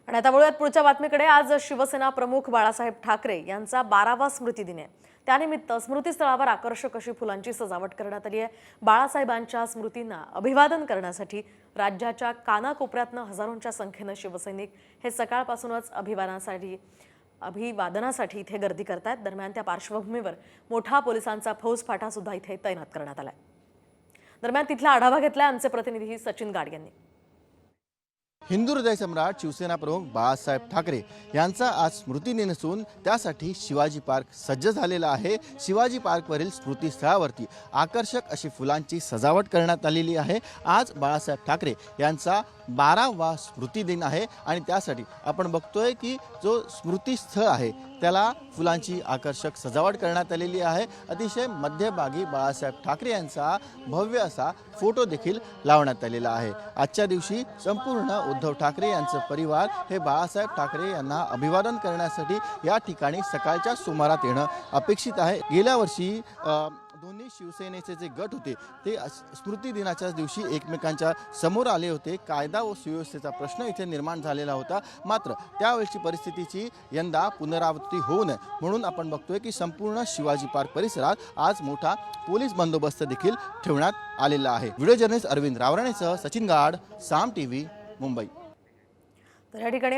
आणि आता वळूयात पुढच्या बातमीकडे। आज शिवसेना प्रमुख बाळासाहेब ठाकरे यांचा 12वा स्मृतिदिन आहे। त्यानिमित्त स्मृतीस्थळावर आकर्षक अशी फुलांची सजावट करण्यात आली आहे। बाळासाहेबांच्या स्मृतींना अभिवादन करण्यासाठी राज्याच्या कानाकोपऱ्यातून हजारोंच्या संख्येने शिवसैनिक हे सकाळपासूनच अभिवादनासाठी इथे गर्दी करतात। दरम्यान त्या पार्श्वभूमीवर मोठा पोलिसांचा फौजफाटा सुद्धा इथे तैनात करण्यात आलाय। दरम्यान तिथला आढावा घेतला आमचे प्रतिनिधी सचिन गाड यांनी। हिंदू हृदय सम्राट शिवसेना प्रमुख बाळासाहेब ठाकरे यांचा आज स्मृतिदिन असून त्यासाठी शिवाजी पार्क सज्ज झालेला आहे। शिवाजी पार्कवरील स्मृतीस्थळावरती आकर्षक अशी फुलांची सजावट करण्यात आलेली आहे। आज बाळासाहेब ठाकरे यांचा 12वा स्मृतिदिन आहे आणि त्यासाठी आपण बघतोय की जो स्मृतीस्थळ आहे त्याला फुलांची आकर्षक सजावट करण्यात आलेली आहे। अतिशय मध्यभागी बाळासाहेब ठाकरे यांचा भव्य असा फोटो देखील लावण्यात आलेला आहे। आजच्या दिवशी संपूर्ण उद्धव ठाकरे यांचे परिवार हे बाळासाहेब ठाकरे यांना अभिवादन करण्यासाठी या ठिकाणी सकाळच्या सुमारास येणं अपेक्षित आहे। गेल्या वर्षी दोन्ही शिवसेनेचे जे गट होते ते स्मृती दिनाच्या दिवशी एकमेकांच्या समोर आले होते। कायदा व सुव्यवस्थेचा प्रश्न इथे निर्माण झालेला होता, मात्र त्यावेळची परिस्थितीची यंदा पुनरावृत्ती होऊ नये म्हणून आपण बघतोय की संपूर्ण शिवाजी पार्क परिसरात आज मोठा पोलीस बंदोबस्त देखील ठेवण्यात आलेला आहे। व्हिडिओ जर्नलिस्ट अरविंद रावराणेसह सचिन गाड, साम टीव्ही, मुंबई। तर या ठिकाणी